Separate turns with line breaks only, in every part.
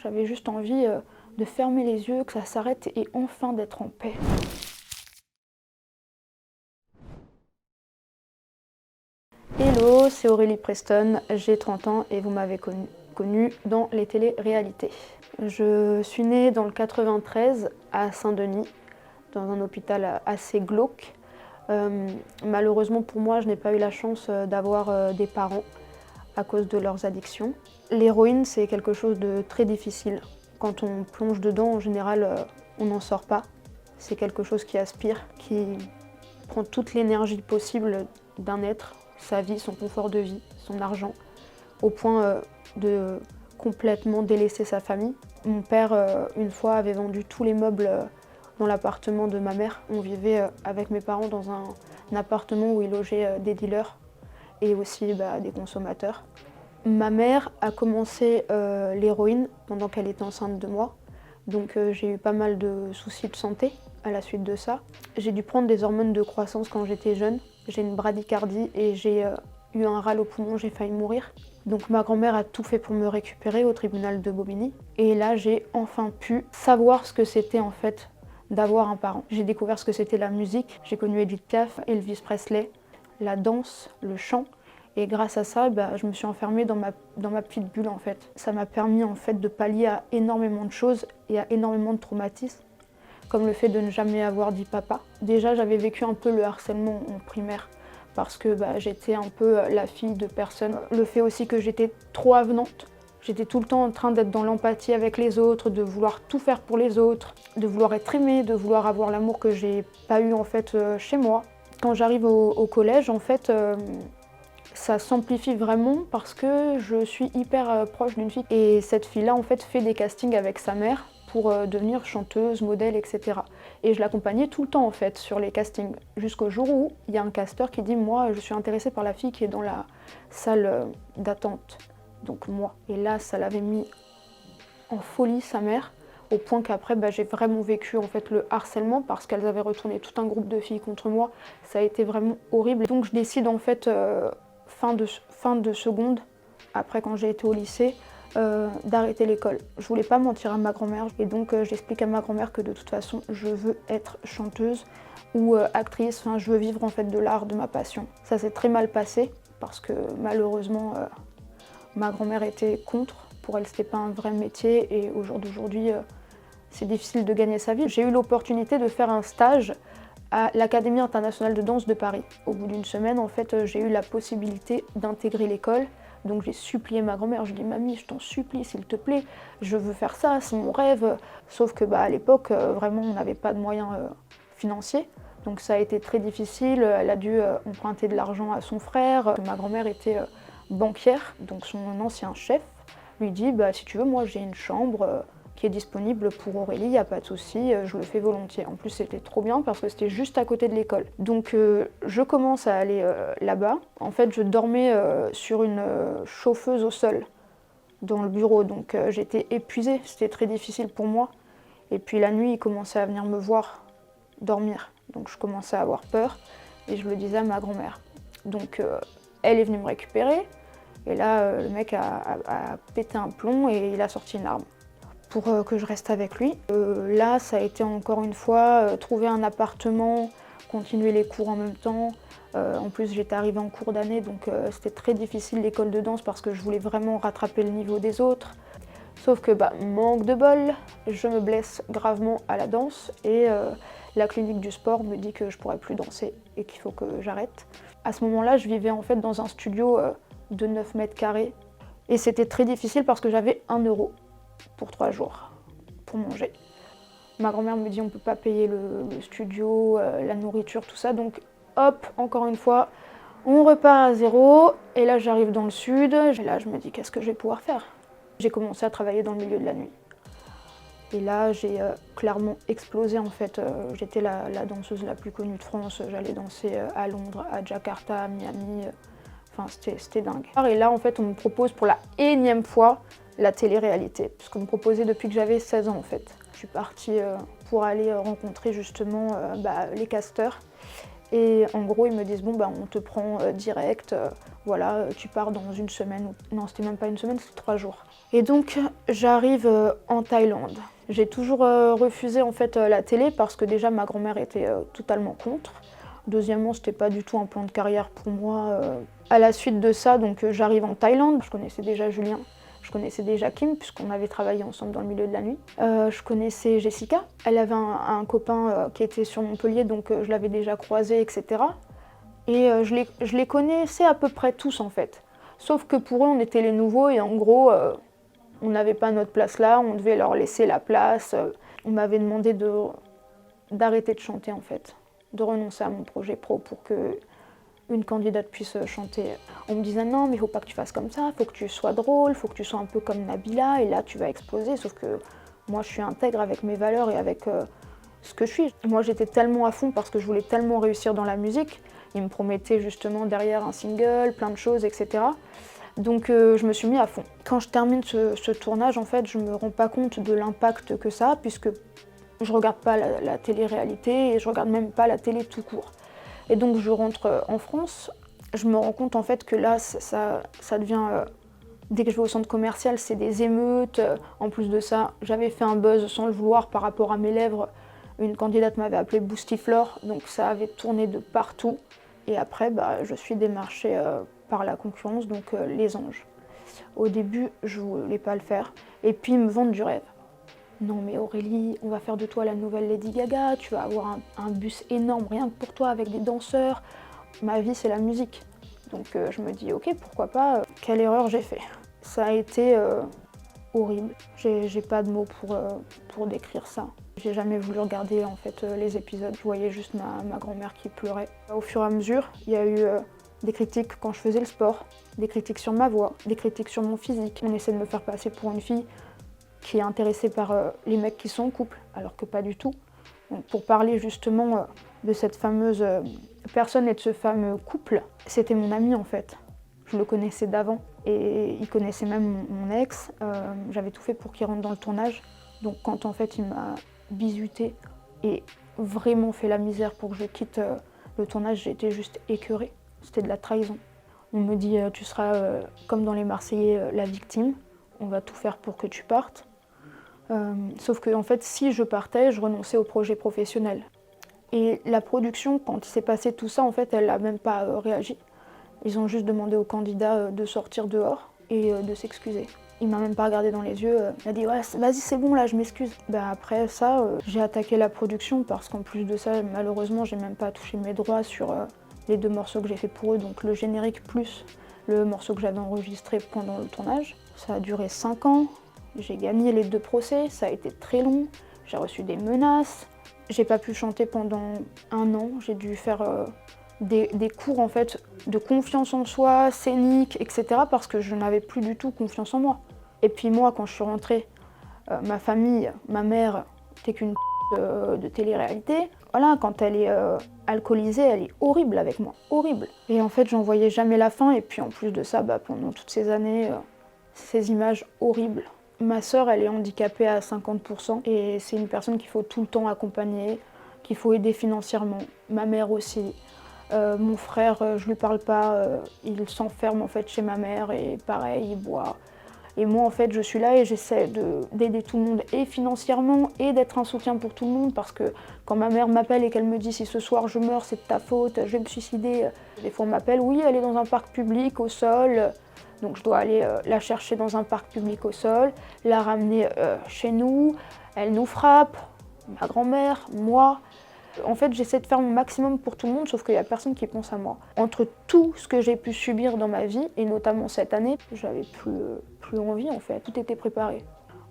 J'avais juste envie de fermer les yeux, que ça s'arrête et enfin d'être en paix. Hello, c'est Aurélie Preston, j'ai 30 ans et vous m'avez connue dans les télé-réalités. Je suis née dans le 93 à Saint-Denis, dans un hôpital assez glauque. Malheureusement pour moi, je n'ai pas eu la chance d'avoir des parents à cause de leurs addictions. L'héroïne, c'est quelque chose de très difficile. Quand on plonge dedans, en général, on n'en sort pas. C'est quelque chose qui aspire, qui prend toute l'énergie possible d'un être, sa vie, son confort de vie, son argent, au point de complètement délaisser sa famille. Mon père, une fois, avait vendu tous les meubles dans l'appartement de ma mère. On vivait avec mes parents dans un appartement où il logeait des dealers et aussi des consommateurs. Ma mère a commencé l'héroïne pendant qu'elle était enceinte de moi, donc j'ai eu pas mal de soucis de santé à la suite de ça. J'ai dû prendre des hormones de croissance quand j'étais jeune. J'ai une bradycardie et j'ai eu un râle au poumon, j'ai failli mourir. Donc ma grand-mère a tout fait pour me récupérer au tribunal de Bobigny. Et là, j'ai enfin pu savoir ce que c'était en fait d'avoir un parent. J'ai découvert ce que c'était la musique. J'ai connu Edith Piaf, Elvis Presley, la danse, le chant. Et grâce à ça, je me suis enfermée dans ma petite bulle en fait. Ça m'a permis en fait de pallier à énormément de choses et à énormément de traumatismes, comme le fait de ne jamais avoir dit papa. Déjà, j'avais vécu un peu le harcèlement en primaire parce que j'étais un peu la fille de personne. Le fait aussi que j'étais trop avenante. J'étais tout le temps en train d'être dans l'empathie avec les autres, de vouloir tout faire pour les autres, de vouloir être aimée, de vouloir avoir l'amour que j'ai pas eu en fait chez moi. Quand j'arrive au collège, en fait, ça s'amplifie vraiment parce que je suis hyper proche d'une fille. Et cette fille-là, en fait, fait des castings avec sa mère pour devenir chanteuse, modèle, etc. Et je l'accompagnais tout le temps, en fait, sur les castings. Jusqu'au jour où il y a un casteur qui dit « Moi, je suis intéressée par la fille qui est dans la salle d'attente. » Donc moi. Et là, ça l'avait mis en folie, sa mère, au point qu'après, j'ai vraiment vécu en fait le harcèlement parce qu'elles avaient retourné tout un groupe de filles contre moi. Ça a été vraiment horrible. Donc je décide en fait fin de seconde, après quand j'ai été au lycée, d'arrêter l'école. Je voulais pas mentir à ma grand-mère et donc j'explique à ma grand-mère que de toute façon je veux être chanteuse ou actrice, enfin je veux vivre en fait de l'art, de ma passion. Ça s'est très mal passé parce que malheureusement ma grand-mère était contre. Pour elle c'était pas un vrai métier et au jour d'aujourd'hui c'est difficile de gagner sa vie. J'ai eu l'opportunité de faire un stage à l'Académie internationale de danse de Paris. Au bout d'une semaine, en fait, j'ai eu la possibilité d'intégrer l'école. Donc j'ai supplié ma grand-mère, je lui ai dit « Mamie, je t'en supplie, s'il te plaît, je veux faire ça, c'est mon rêve ». Sauf que à l'époque, vraiment, on n'avait pas de moyens financiers. Donc ça a été très difficile, elle a dû emprunter de l'argent à son frère. Ma grand-mère était banquière, donc son ancien chef lui dit « Si tu veux, moi j'ai une chambre qui est disponible pour Aurélie, il n'y a pas de souci, je le fais volontiers ». En plus, c'était trop bien parce que c'était juste à côté de l'école. Donc je commence à aller là-bas. En fait, je dormais sur une chauffeuse au sol dans le bureau, donc j'étais épuisée, c'était très difficile pour moi. Et puis la nuit, il commençait à venir me voir dormir, donc je commençais à avoir peur et je le disais à ma grand-mère. Donc elle est venue me récupérer et là, le mec a pété un plomb et il a sorti une arme pour que je reste avec lui. Là, ça a été encore une fois trouver un appartement, continuer les cours en même temps. En plus, j'étais arrivée en cours d'année, donc c'était très difficile l'école de danse parce que je voulais vraiment rattraper le niveau des autres. Sauf que, manque de bol, je me blesse gravement à la danse et la clinique du sport me dit que je pourrais plus danser et qu'il faut que j'arrête. À ce moment-là, je vivais en fait dans un studio de 9 mètres carrés et c'était très difficile parce que j'avais 1 euro pour 3 jours pour manger. Ma grand-mère me dit on peut pas payer le studio, la nourriture, tout ça, donc hop, encore une fois, on repart à zéro. Et là j'arrive dans le sud, et là je me dis qu'est-ce que je vais pouvoir faire? J'ai commencé à travailler dans le milieu de la nuit. Et là j'ai clairement explosé en fait, j'étais la danseuse la plus connue de France, j'allais danser à Londres, à Jakarta, à Miami, enfin c'était dingue. Et là en fait on me propose pour la énième fois la télé-réalité, parce qu'on me proposait depuis que j'avais 16 ans en fait. Je suis partie pour aller rencontrer justement les casteurs Et en gros, ils me disent, bon, on te prend direct, voilà, tu pars dans une semaine. Non, c'était même pas une semaine, c'était 3 jours. Et donc, j'arrive en Thaïlande. J'ai toujours refusé en fait la télé parce que déjà ma grand-mère était totalement contre. Deuxièmement, c'était pas du tout un plan de carrière pour moi. À la suite de ça, donc j'arrive en Thaïlande. Je connaissais déjà Julien, je connaissais déjà Kim puisqu'on avait travaillé ensemble dans le milieu de la nuit. Je connaissais Jessica. Elle avait un copain qui était sur Montpellier, donc je l'avais déjà croisé, etc. Et je les connaissais à peu près tous en fait. Sauf que pour eux, on était les nouveaux et en gros, on n'avait pas notre place là, on devait leur laisser la place. On m'avait demandé d'arrêter de chanter en fait, de renoncer à mon projet pro pour que une candidate puisse chanter. On me disait non mais il faut pas que tu fasses comme ça, il faut que tu sois drôle, il faut que tu sois un peu comme Nabila et là tu vas exploser. Sauf que moi je suis intègre avec mes valeurs et avec ce que je suis. Moi j'étais tellement à fond parce que je voulais tellement réussir dans la musique. Ils me promettaient justement derrière un single, plein de choses, etc. Donc je me suis mis à fond. Quand je termine ce tournage, en fait, je me rends pas compte de l'impact que ça a puisque je regarde pas la télé-réalité et je regarde même pas la télé tout court. Et donc je rentre en France, je me rends compte en fait que là ça devient, dès que je vais au centre commercial, c'est des émeutes. En plus de ça, j'avais fait un buzz sans le vouloir par rapport à mes lèvres. Une candidate m'avait appelée Boostiflore, donc ça avait tourné de partout. Et après, je suis démarchée par la concurrence, donc les Anges. Au début, je voulais pas le faire. Et puis ils me vendent du rêve. Non mais Aurélie, on va faire de toi la nouvelle Lady Gaga, tu vas avoir un bus énorme rien que pour toi avec des danseurs. Ma vie c'est la musique. Donc je me dis ok pourquoi pas, quelle erreur j'ai fait. Ça a été horrible, j'ai pas de mots pour décrire ça. J'ai jamais voulu regarder en fait les épisodes, je voyais juste ma grand-mère qui pleurait. Au fur et à mesure, il y a eu des critiques quand je faisais le sport, des critiques sur ma voix, des critiques sur mon physique. On essaie de me faire passer pour une fille qui est intéressée par les mecs qui sont en couple, alors que pas du tout. Donc, pour parler justement de cette fameuse personne et de ce fameux couple, c'était mon ami en fait. Je le connaissais d'avant et il connaissait même mon ex. J'avais tout fait pour qu'il rentre dans le tournage. Donc quand en fait il m'a bizuté et vraiment fait la misère pour que je quitte le tournage, j'étais juste écœurée. C'était de la trahison. On me dit tu seras comme dans les Marseillais la victime, on va tout faire pour que tu partes. Sauf que en fait, si je partais, je renonçais au projet professionnel. Et la production, quand il s'est passé tout ça, en fait, elle n'a même pas réagi. Ils ont juste demandé au candidat de sortir dehors et de s'excuser. Il m'a même pas regardé dans les yeux, il a dit ouais, vas-y c'est bon là, je m'excuse. Après ça, j'ai attaqué la production parce qu'en plus de ça, malheureusement, j'ai même pas touché mes droits sur les 2 morceaux que j'ai fait pour eux, donc le générique plus le morceau que j'avais enregistré pendant le tournage. Ça a duré 5 ans. J'ai gagné les 2 procès, ça a été très long, j'ai reçu des menaces. J'ai pas pu chanter pendant 1 an, j'ai dû faire des cours en fait de confiance en soi, scénique, etc. parce que je n'avais plus du tout confiance en moi. Et puis moi, quand je suis rentrée, ma famille, ma mère, t'es qu'une de télé-réalité. Voilà, quand elle est alcoolisée, elle est horrible avec moi, horrible. Et en fait, j'en voyais jamais la fin. Et puis en plus de ça, pendant toutes ces années, ces images horribles. Ma sœur, elle est handicapée à 50% et c'est une personne qu'il faut tout le temps accompagner, qu'il faut aider financièrement. Ma mère aussi. Mon frère, je lui parle pas, il s'enferme en fait chez ma mère et pareil, il boit. Et moi en fait, je suis là et j'essaie d'aider tout le monde et financièrement et d'être un soutien pour tout le monde parce que quand ma mère m'appelle et qu'elle me dit si ce soir je meurs, c'est de ta faute, je vais me suicider. Des fois on m'appelle, oui, elle est dans un parc public au sol. Donc je dois aller la chercher dans un parc public au sol, la ramener chez nous, elle nous frappe, ma grand-mère, moi. En fait, j'essaie de faire mon maximum pour tout le monde, sauf qu'il n'y a personne qui pense à moi. Entre tout ce que j'ai pu subir dans ma vie, et notamment cette année, j'avais plus envie en fait, tout était préparé.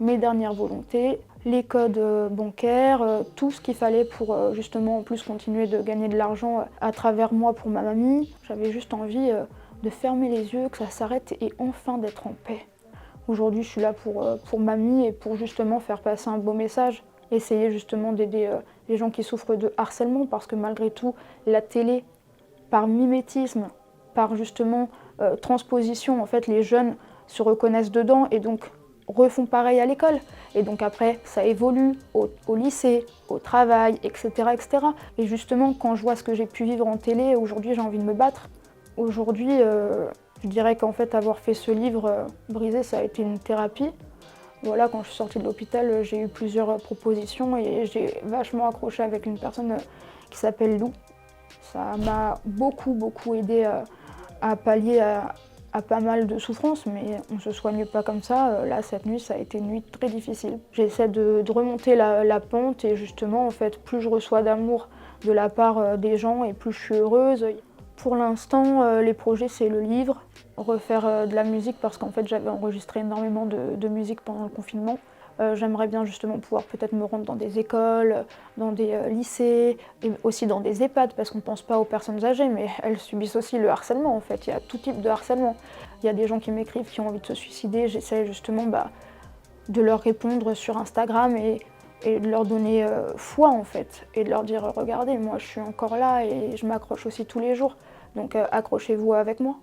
Mes dernières volontés, les codes bancaires, tout ce qu'il fallait pour justement en plus continuer de gagner de l'argent à travers moi pour ma mamie. J'avais juste envie de fermer les yeux, que ça s'arrête et enfin d'être en paix. Aujourd'hui, je suis là pour mamie et pour justement faire passer un beau message. Essayer justement d'aider les gens qui souffrent de harcèlement parce que malgré tout, la télé, par mimétisme, par justement transposition, en fait, les jeunes se reconnaissent dedans et donc refont pareil à l'école. Et donc après, ça évolue au lycée, au travail, etc., etc. Et justement, quand je vois ce que j'ai pu vivre en télé, aujourd'hui j'ai envie de me battre. Aujourd'hui, je dirais qu'en fait, avoir fait ce livre, Brisé, ça a été une thérapie. Voilà, quand je suis sortie de l'hôpital, j'ai eu plusieurs propositions et j'ai vachement accroché avec une personne qui s'appelle Lou. Ça m'a beaucoup aidé à pallier à pas mal de souffrances, mais on ne se soigne pas comme ça. Là, cette nuit, ça a été une nuit très difficile. J'essaie de remonter la pente et justement, en fait, plus je reçois d'amour de la part des gens et plus je suis heureuse. Pour l'instant, les projets, c'est le livre, refaire de la musique parce qu'en fait, j'avais enregistré énormément de musique pendant le confinement. J'aimerais bien justement pouvoir peut-être me rendre dans des écoles, dans des lycées, et aussi dans des EHPAD, parce qu'on ne pense pas aux personnes âgées, mais elles subissent aussi le harcèlement en fait. Il y a tout type de harcèlement. Il y a des gens qui m'écrivent qui ont envie de se suicider. J'essaie justement de leur répondre sur Instagram et de leur donner foi en fait, et de leur dire regardez, moi je suis encore là et je m'accroche aussi tous les jours. Donc accrochez-vous avec moi.